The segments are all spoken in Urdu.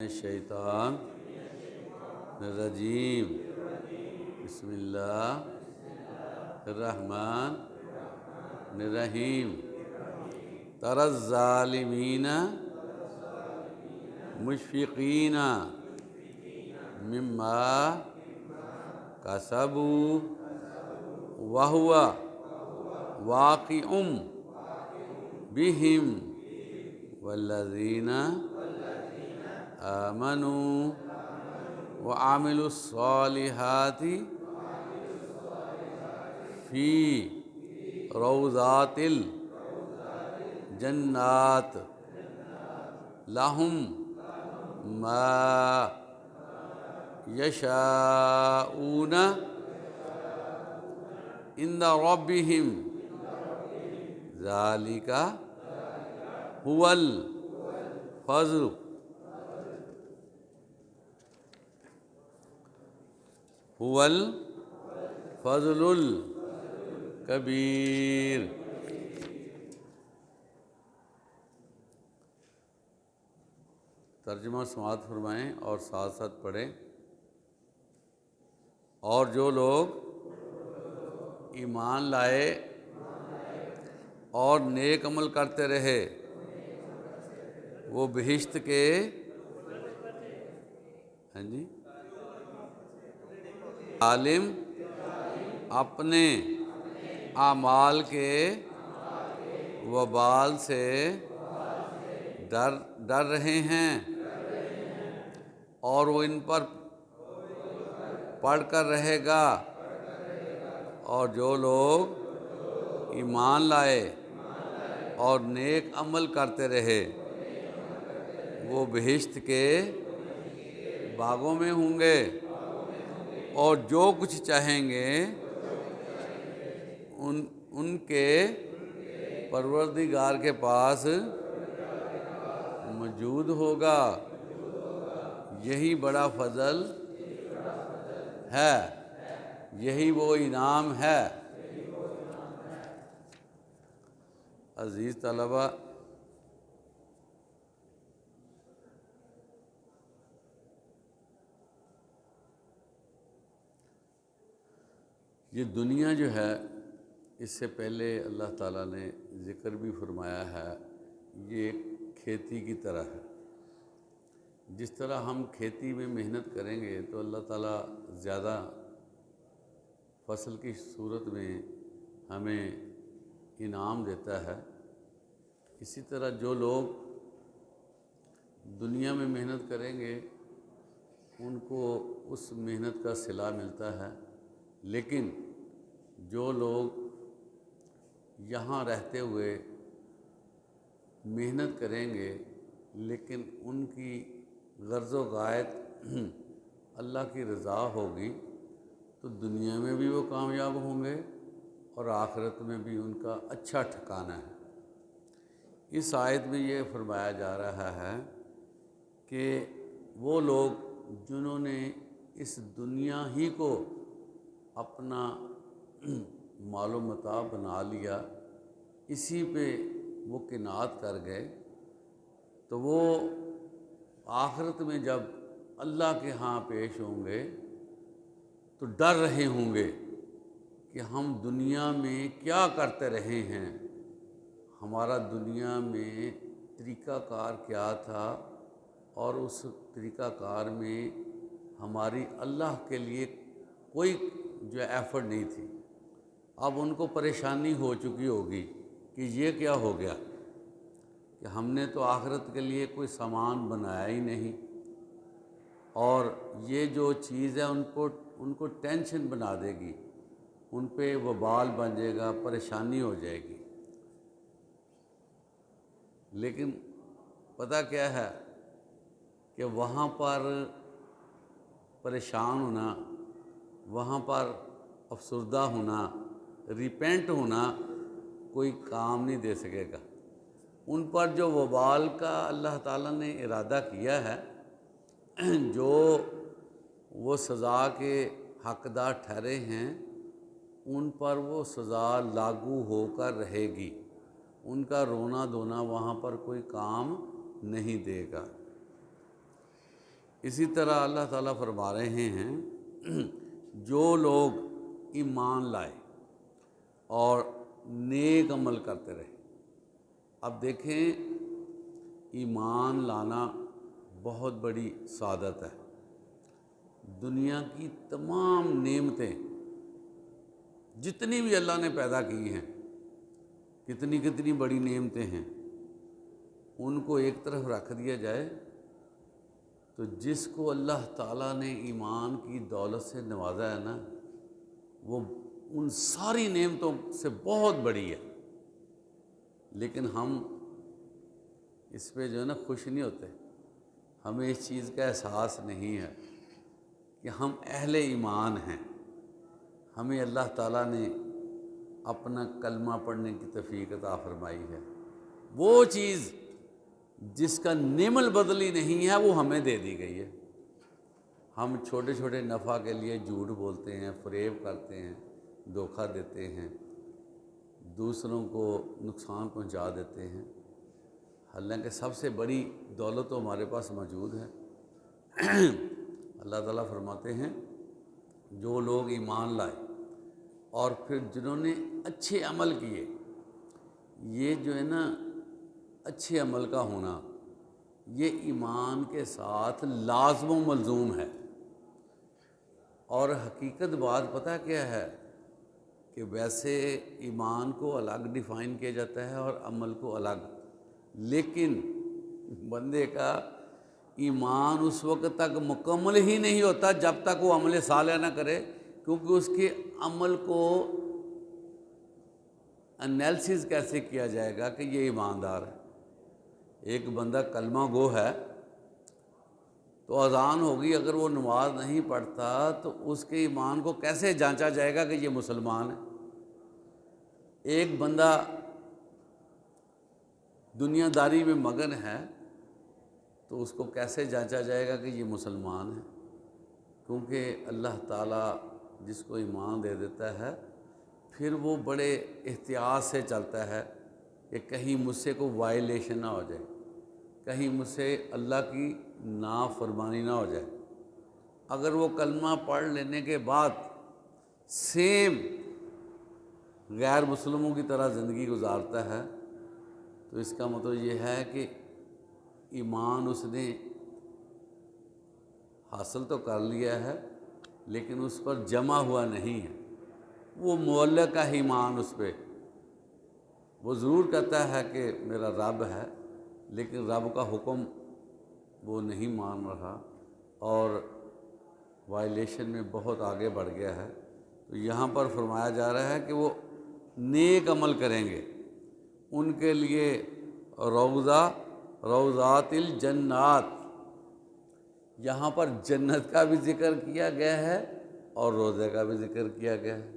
الشیطان الرجیم بسم اللہ الرحمن الرحیم تری الظالمین مشفقین مما کسبوا وہو واقع بہم والذین آمنوا وعملوا الصالحات فی روضات الجنات لہم ما یشاءون عند ربہم ذالک هو الفضل هو الفضل الکبیر۔ ترجمہ سماعت فرمائیں اور ساتھ ساتھ پڑھیں۔ اور جو لوگ ایمان لائے اور نیک عمل کرتے رہے وہ بہشت کے عالم اپنے اعمال کے وبال سے ڈر رہے ہیں اور وہ ان پر پڑھ کر رہے گا۔ اور جو لوگ ایمان لائے اور نیک عمل کرتے رہے وہ بہشت کے باغوں میں ہوں گے اور جو کچھ چاہیں گے ان کے پروردگار کے پاس موجود ہوگا۔ یہی بڑا فضل ہے، یہی وہ انعام ہے۔ عزیز طلبہ، یہ دنیا جو ہے اس سے پہلے اللہ تعالیٰ نے ذکر بھی فرمایا ہے، یہ کھیتی کی طرح ہے۔ جس طرح ہم کھیتی میں محنت کریں گے تو اللہ تعالیٰ زیادہ فصل کی صورت میں ہمیں انعام دیتا ہے۔ اسی طرح جو لوگ دنیا میں محنت کریں گے ان کو اس محنت کا صلہ ملتا ہے، لیکن جو لوگ یہاں رہتے ہوئے محنت کریں گے لیکن ان کی غرض و غایت اللہ کی رضا ہوگی تو دنیا میں بھی وہ کامیاب ہوں گے اور آخرت میں بھی ان کا اچھا ٹھکانہ ہے۔ اس آیت میں یہ فرمایا جا رہا ہے کہ وہ لوگ جنہوں نے اس دنیا ہی کو اپنا مال و متاع بنا لیا، اسی پہ وہ قناعت کر گئے، تو وہ آخرت میں جب اللہ کے ہاں پیش ہوں گے تو ڈر رہے ہوں گے کہ ہم دنیا میں کیا کرتے رہے ہیں، ہمارا دنیا میں طریقہ کار کیا تھا اور اس طریقہ کار میں ہماری اللہ کے لیے کوئی جو ایفرٹ نہیں تھی۔ اب ان کو پریشانی ہو چکی ہوگی کہ یہ کیا ہو گیا کہ ہم نے تو آخرت کے لیے کوئی سامان بنایا ہی نہیں، اور یہ جو چیز ہے ان کو ٹینشن بنا دے گی، ان پہ وبال بن جائے گا، پریشانی ہو جائے گی۔ لیکن پتہ کیا ہے کہ وہاں پر پریشان ہونا، وہاں پر افسردہ ہونا، ریپینٹ ہونا کوئی کام نہیں دے سکے گا۔ ان پر جو وبال کا اللہ تعالیٰ نے ارادہ کیا ہے، جو وہ سزا کے حقدار ٹھہرے ہیں، ان پر وہ سزا لاگو ہو کر رہے گی، ان کا رونا دھونا وہاں پر کوئی کام نہیں دے گا۔ اسی طرح اللہ تعالیٰ فرما رہے ہیں جو لوگ ایمان لائے اور نیک عمل کرتے رہے۔ اب دیکھیں، ایمان لانا بہت بڑی سعادت ہے۔ دنیا کی تمام نعمتیں جتنی بھی اللہ نے پیدا کی ہیں، کتنی کتنی بڑی نعمتیں ہیں، ان کو ایک طرف رکھ دیا جائے تو جس کو اللہ تعالیٰ نے ایمان کی دولت سے نوازا ہے نا، وہ ان ساری نعمتوں سے بہت بڑی ہے، لیکن ہم اس پہ جو ہے نا خوش نہیں ہوتے۔ ہمیں اس چیز کا احساس نہیں ہے کہ ہم اہل ایمان ہیں، ہمیں اللہ تعالیٰ نے اپنا کلمہ پڑھنے کی توفیق عطا فرمائی ہے۔ وہ چیز جس کا نعم البدلی نہیں ہے وہ ہمیں دے دی گئی ہے۔ ہم چھوٹے چھوٹے نفع کے لیے جھوٹ بولتے ہیں، فریب کرتے ہیں، دھوکہ دیتے ہیں، دوسروں کو نقصان پہنچا دیتے ہیں، حالانکہ سب سے بڑی دولت تو ہمارے پاس موجود ہے۔ اللہ تعالیٰ فرماتے ہیں جو لوگ ایمان لائے اور پھر جنہوں نے اچھے عمل کیے، یہ جو ہے نا اچھے عمل کا ہونا یہ ایمان کے ساتھ لازم و ملزوم ہے۔ اور حقیقت بات پتہ کیا ہے کہ ویسے ایمان کو الگ ڈیفائن کیا جاتا ہے اور عمل کو الگ، لیکن بندے کا ایمان اس وقت تک مکمل ہی نہیں ہوتا جب تک وہ عمل صالح نہ کرے، کیونکہ اس کے عمل کو انالیسز کیسے کیا جائے گا کہ یہ ایماندار ہے۔ ایک بندہ کلمہ گو ہے تو اذان ہوگی، اگر وہ نماز نہیں پڑھتا تو اس کے ایمان کو کیسے جانچا جائے گا کہ یہ مسلمان ہے؟ ایک بندہ دنیا داری میں مگن ہے تو اس کو کیسے جانچا جائے گا کہ یہ مسلمان ہے؟ کیونکہ اللہ تعالیٰ جس کو ایمان دے دیتا ہے پھر وہ بڑے احتیاط سے چلتا ہے کہ کہیں مجھ سے کوئی وائلیشن نہ ہو جائے، کہیں مجھ سے اللہ کی نافرمانی نہ ہو جائے۔ اگر وہ کلمہ پڑھ لینے کے بعد سیم غیر مسلموں کی طرح زندگی گزارتا ہے تو اس کا مطلب یہ ہے کہ ایمان اس نے حاصل تو کر لیا ہے لیکن اس پر جمع ہوا نہیں ہے، وہ معلق کا ایمان اس پہ، وہ ضرور کہتا ہے کہ میرا رب ہے لیکن رب کا حکم وہ نہیں مان رہا اور وائلیشن میں بہت آگے بڑھ گیا ہے۔ تو یہاں پر فرمایا جا رہا ہے کہ وہ نیک عمل کریں گے، ان کے لیے روضات الجنات، یہاں پر جنت کا بھی ذکر کیا گیا ہے اور روضے کا بھی ذکر کیا گیا ہے۔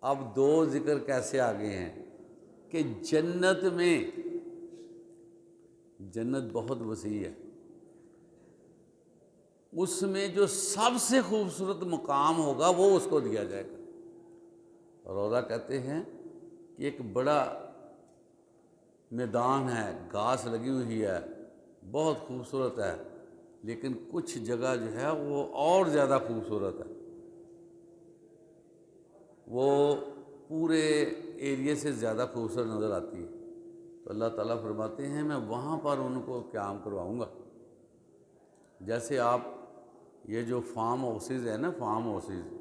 اب دو ذکر کیسے آگے ہیں کہ جنت میں، جنت بہت وسیع ہے، اس میں جو سب سے خوبصورت مقام ہوگا وہ اس کو دیا جائے گا۔ روضہ کہتے ہیں کہ ایک بڑا میدان ہے، گھاس لگی ہوئی ہے، بہت خوبصورت ہے، لیکن کچھ جگہ جو ہے وہ اور زیادہ خوبصورت ہے، وہ پورے ایریے سے زیادہ خوبصورت نظر آتی ہے۔ تو اللہ تعالیٰ فرماتے ہیں میں وہاں پر ان کو قیام کرواؤں گا۔ جیسے آپ یہ جو فارم ہاؤسز ہے نا، فارم ہاؤسز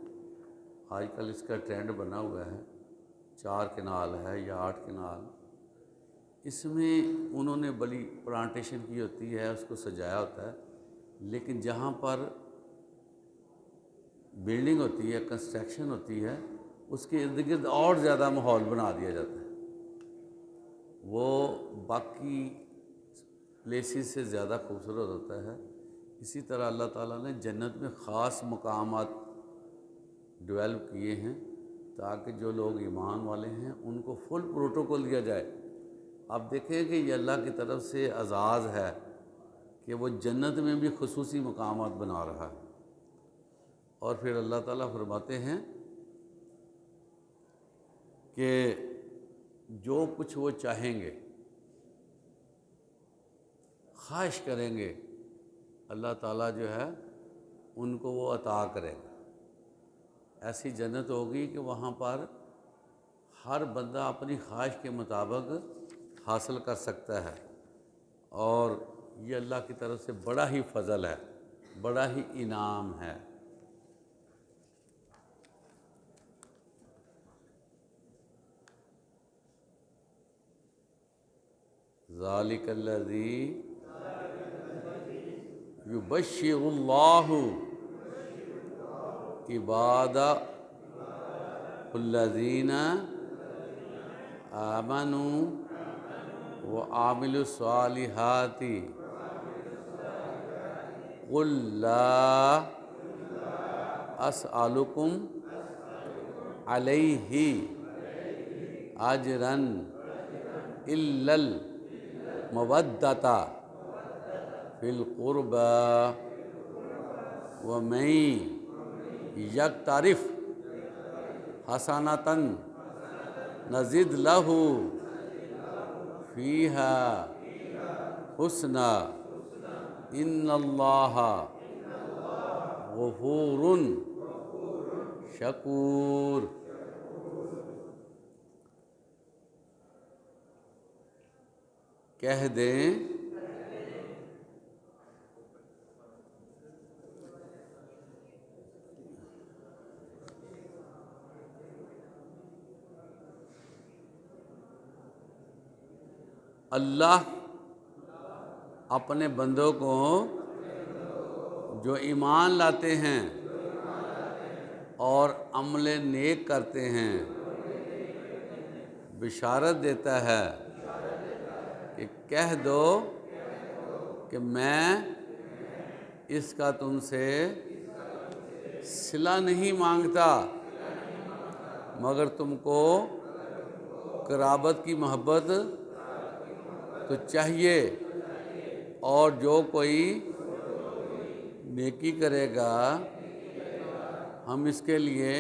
آج کل اس کا ٹرینڈ بنا ہوا ہے، 4 کنال ہے یا 8 کنال، اس میں انہوں نے بڑی پلانٹیشن کی ہوتی ہے، اس کو سجایا ہوتا ہے، لیکن جہاں پر بلڈنگ ہوتی ہے، کنسٹرکشن ہوتی ہے، اس کے ارد گرد اور زیادہ ماحول بنا دیا جاتا ہے، وہ باقی پلیسز سے زیادہ خوبصورت ہوتا ہے۔ اسی طرح اللہ تعالیٰ نے جنت میں خاص مقامات ڈیولپ کیے ہیں تاکہ جو لوگ ایمان والے ہیں ان کو فل پروٹوکول دیا جائے۔ آپ دیکھیں کہ یہ اللہ کی طرف سے اعزاز ہے کہ وہ جنت میں بھی خصوصی مقامات بنا رہا ہے۔ اور پھر اللہ تعالیٰ فرماتے ہیں کہ جو کچھ وہ چاہیں گے، خواہش کریں گے، اللہ تعالیٰ جو ہے ان کو وہ عطا کرے گا۔ ایسی جنت ہوگی کہ وہاں پر ہر بندہ اپنی خواہش کے مطابق حاصل کر سکتا ہے، اور یہ اللہ کی طرف سے بڑا ہی فضل ہے، بڑا ہی انعام ہے۔ ذالک الذی یبشر اللہ عبادہ الذین آمنوا وعملوا الصالحات قل لا اسألکم علیہ اجرا الا المودۃ فی القربى ومن یقترف حسنۃ نزد لہ فیہا حسنا ان اللہ غفور شکور۔ کہہ دیں اللہ اپنے بندوں کو جو ایمان لاتے ہیں اور عمل نیک کرتے ہیں بشارت دیتا ہے کہ کہہ دو کہ میں اس کا تم سے صلہ نہیں مانگتا، مگر تم کو قرابت کی محبت تو چاہیے، اور جو کوئی نیکی کرے گا ہم اس کے لیے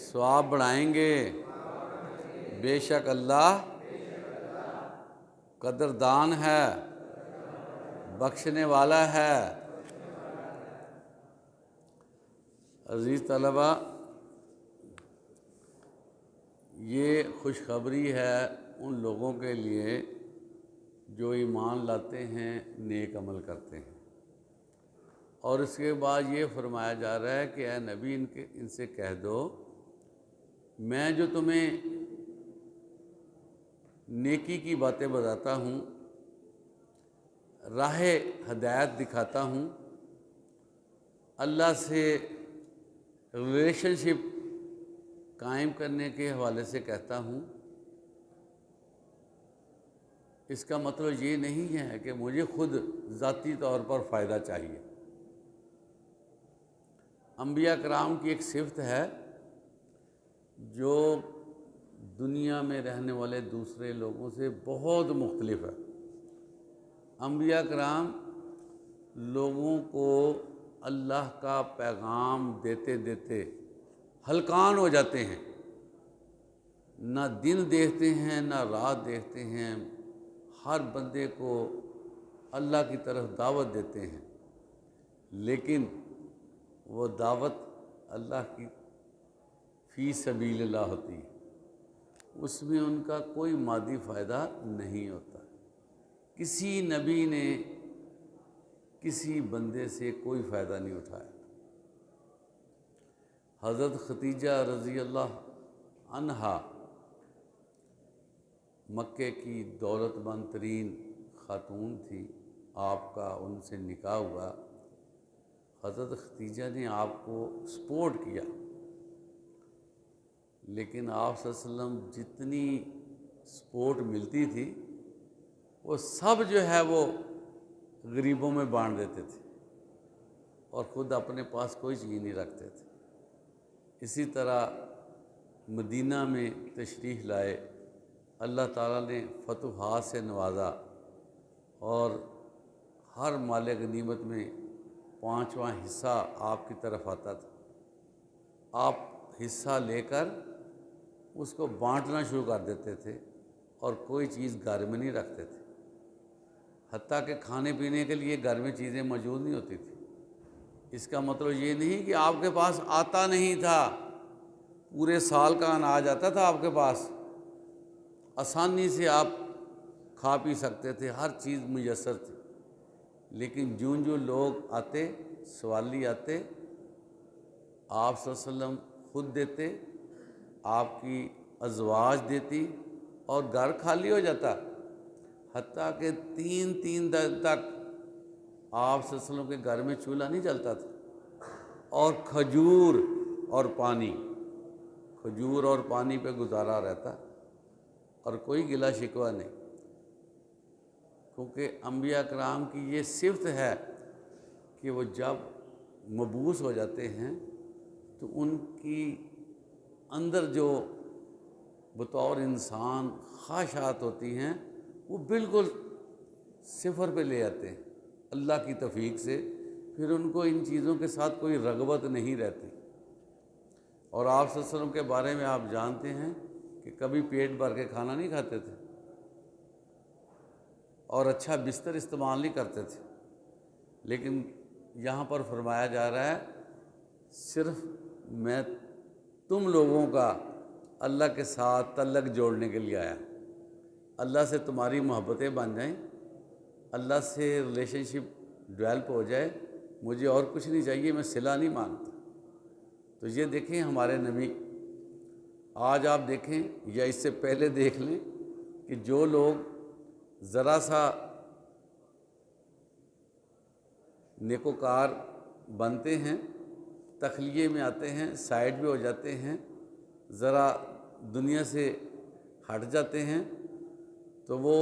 ثواب بڑھائیں گے، بے شک اللہ قدردان ہے، بخشنے والا ہے۔ عزیز طلبہ، یہ خوشخبری ہے ان لوگوں کے لیے جو ایمان لاتے ہیں، نیک عمل کرتے ہیں، اور اس کے بعد یہ فرمایا جا رہا ہے کہ اے نبی ان سے کہہ دو میں جو تمہیں نیکی کی باتیں بتاتا ہوں، راہ ہدایت دکھاتا ہوں، اللہ سے ریلیشن شپ قائم کرنے کے حوالے سے کہتا ہوں، اس کا مطلب یہ نہیں ہے کہ مجھے خود ذاتی طور پر فائدہ چاہیے۔ انبیاء کرام کی ایک صفت ہے جو دنیا میں رہنے والے دوسرے لوگوں سے بہت مختلف ہے۔ انبیاء کرام لوگوں کو اللہ کا پیغام دیتے دیتے ہلکان ہو جاتے ہیں، نہ دن دیکھتے ہیں نہ رات دیکھتے ہیں، ہر بندے کو اللہ کی طرف دعوت دیتے ہیں، لیکن وہ دعوت اللہ کی فی سبیل اللہ ہوتی ہے، اس میں ان کا کوئی مادی فائدہ نہیں ہوتا۔ کسی نبی نے کسی بندے سے کوئی فائدہ نہیں اٹھایا۔ حضرت خدیجہ رضی اللہ عنہا مکے کی دولت مند ترین خاتون تھی، آپ کا ان سے نکاح ہوا۔ حضرت خدیجہ نے آپ کو سپورٹ کیا، لیکن آپ صلی اللہ علیہ وسلم جتنی سپورٹ ملتی تھی وہ سب جو ہے وہ غریبوں میں بانٹ دیتے تھے، اور خود اپنے پاس کوئی چیز نہیں رکھتے تھے۔ اسی طرح مدینہ میں تشریف لائے، اللہ تعالیٰ نے فتوحات سے نوازا، اور ہر مال غنیمت میں 5واں حصہ آپ کی طرف آتا تھا۔ آپ حصہ لے کر اس کو بانٹنا شروع کر دیتے تھے، اور کوئی چیز گھر میں نہیں رکھتے تھے۔ حتیٰ کہ کھانے پینے کے لیے گھر میں چیزیں موجود نہیں ہوتی تھیں۔ اس کا مطلب یہ نہیں کہ آپ کے پاس آتا نہیں تھا، پورے سال کا اناج آتا تھا آپ کے پاس، آسانی سے آپ کھا پی سکتے تھے، ہر چیز میسر تھی۔ لیکن جوں جوں لوگ آتے، سوالی آتے، آپ صلی اللہ علیہ وسلم خود دیتے، آپ کی ازواج دیتی، اور گھر خالی ہو جاتا، حتیٰ کہ 3 دن تک آپ صلی اللہ علیہ وسلم کے گھر میں چولہا نہیں جلتا تھا، اور کھجور اور پانی پہ گزارا رہتا، اور کوئی گلہ شکوہ نہیں، کیونکہ انبیاء کرام کی یہ صفت ہے کہ وہ جب مبعوث ہو جاتے ہیں تو ان کی اندر جو بطور انسان خواہشات ہوتی ہیں وہ بالکل صفر پہ لے آتے ہیں اللہ کی توفیق سے، پھر ان کو ان چیزوں کے ساتھ کوئی رغبت نہیں رہتی۔ اور آپ صلی اللہ علیہ وسلم کے بارے میں آپ جانتے ہیں کہ کبھی پیٹ بھر کے کھانا نہیں کھاتے تھے، اور اچھا بستر استعمال نہیں کرتے تھے، لیکن یہاں پر فرمایا جا رہا ہے صرف میں تم لوگوں کا اللہ کے ساتھ تعلق جوڑنے کے لیے آیا، اللہ سے تمہاری محبتیں بن جائیں، اللہ سے ریلیشن شپ ڈیولپ ہو جائے، مجھے اور کچھ نہیں چاہیے، میں صلہ نہیں مانگتا۔ تو یہ دیکھیں ہمارے نبی، آج آپ دیکھیں یا اس سے پہلے دیکھ لیں کہ جو لوگ ذرا سا نیکوکار بنتے ہیں، تخلیے میں آتے ہیں، سائڈ بھی ہو جاتے ہیں، ذرا دنیا سے ہٹ جاتے ہیں، تو وہ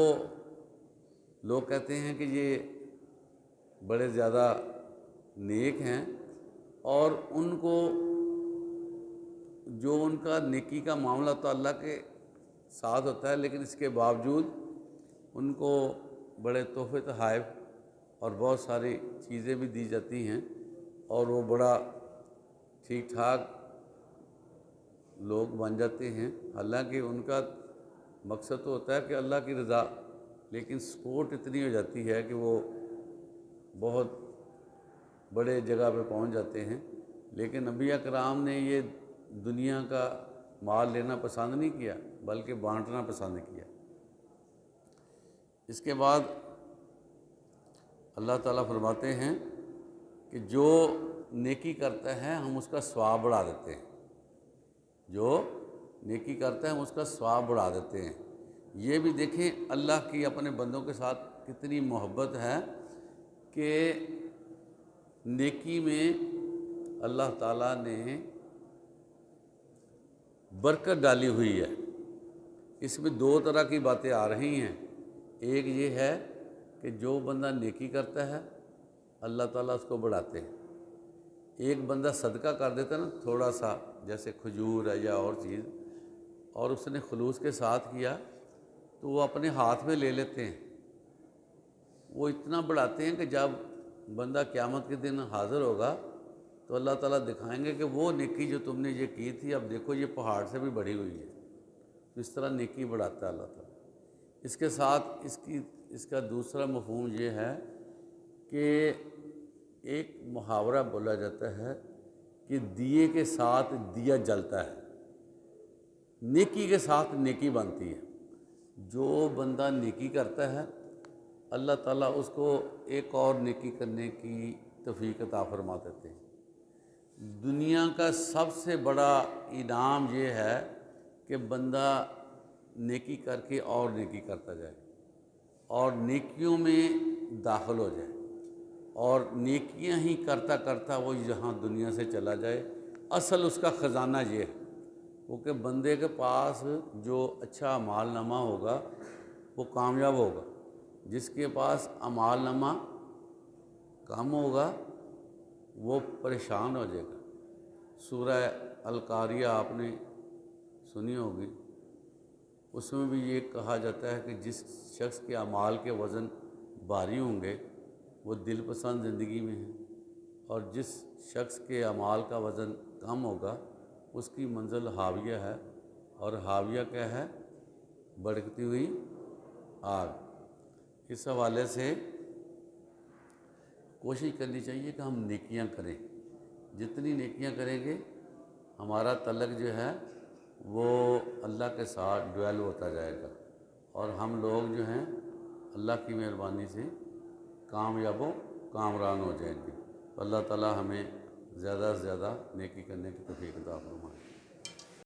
لوگ کہتے ہیں کہ یہ بڑے زیادہ نیک ہیں، اور ان کو جو ان کا نیکی کا معاملہ تو اللہ کے ساتھ ہوتا ہے، لیکن اس کے باوجود ان کو بڑے تحفے تحائف اور بہت ساری چیزیں بھی دی جاتی ہیں، اور وہ بڑا ٹھیک ٹھاک لوگ بن جاتے ہیں، حالانکہ ان کا مقصد تو ہوتا ہے کہ اللہ کی رضا، لیکن سپورٹ اتنی ہو جاتی ہے کہ وہ بہت بڑے جگہ پہ پہنچ جاتے ہیں۔ لیکن انبیاء کرام نے یہ دنیا کا مال لینا پسند نہیں کیا، بلکہ بانٹنا پسند کیا۔ اس کے بعد اللہ تعالیٰ فرماتے ہیں کہ جو نیکی کرتا ہے ہم اس کا ثواب بڑھا دیتے ہیں، جو نیکی کرتا ہے ہم اس کا ثواب بڑھا دیتے ہیں۔ یہ بھی دیکھیں اللہ کی اپنے بندوں کے ساتھ کتنی محبت ہے کہ نیکی میں اللہ تعالیٰ نے برکت ڈالی ہوئی ہے۔ اس میں 2 طرح کی باتیں آ رہی ہیں، ایک یہ ہے کہ جو بندہ نیکی کرتا ہے اللہ تعالیٰ اس کو بڑھاتے ہیں۔ ایک بندہ صدقہ کر دیتا ہے نا تھوڑا سا، جیسے کھجور ہے یا اور چیز، اور اس نے خلوص کے ساتھ کیا تو وہ اپنے ہاتھ میں لے لیتے ہیں، وہ اتنا بڑھاتے ہیں کہ جب بندہ قیامت کے دن حاضر ہوگا تو اللہ تعالیٰ دکھائیں گے کہ وہ نیکی جو تم نے یہ کی تھی اب دیکھو یہ پہاڑ سے بھی بڑھی ہوئی ہے۔ تو اس طرح نیکی بڑھاتا ہے اللہ تعالیٰ۔ اس کے ساتھ اس کا دوسرا مفہوم یہ ہے کہ ایک محاورہ بولا جاتا ہے کہ دیے کے ساتھ دیا جلتا ہے، نیکی کے ساتھ نیکی بنتی ہے۔ جو بندہ نیکی کرتا ہے اللہ تعالیٰ اس کو ایک اور نیکی کرنے کی توفیق عطا فرما دیتے ہیں۔ دنیا کا سب سے بڑا انعام یہ ہے کہ بندہ نیکی کر کے اور نیکی کرتا جائے، اور نیکیوں میں داخل ہو جائے، اور نیکیاں ہی کرتا کرتا وہ یہاں دنیا سے چلا جائے۔ اصل اس کا خزانہ یہ ہے، کیونکہ بندے کے پاس جو اچھا اعمال نامہ ہوگا وہ کامیاب ہوگا، جس کے پاس اعمال نامہ کم ہوگا وہ پریشان ہو جائے گا۔ سورہ القاریہ آپ نے سنی ہوگی، اس میں بھی یہ کہا جاتا ہے کہ جس شخص کے اعمال کے وزن بھاری ہوں گے وہ دل پسند زندگی میں ہے، اور جس شخص کے اعمال کا وزن کم ہوگا اس کی منزل حاویہ ہے، اور حاویہ کیا ہے؟ بھڑکتی ہوئی آگ۔ اس حوالے سے کوشش کرنی چاہیے کہ ہم نیکیاں کریں، جتنی نیکیاں کریں گے ہمارا تعلق جو ہے وہ اللہ کے ساتھ ڈویل ہوتا جائے گا، اور ہم لوگ جو ہیں اللہ کی مہربانی سے کامیاب و کامران ہو جائیں گے۔ اللہ تعالی ہمیں زیادہ سے زیادہ نیکی کرنے کی توفیق عطا فرمائے۔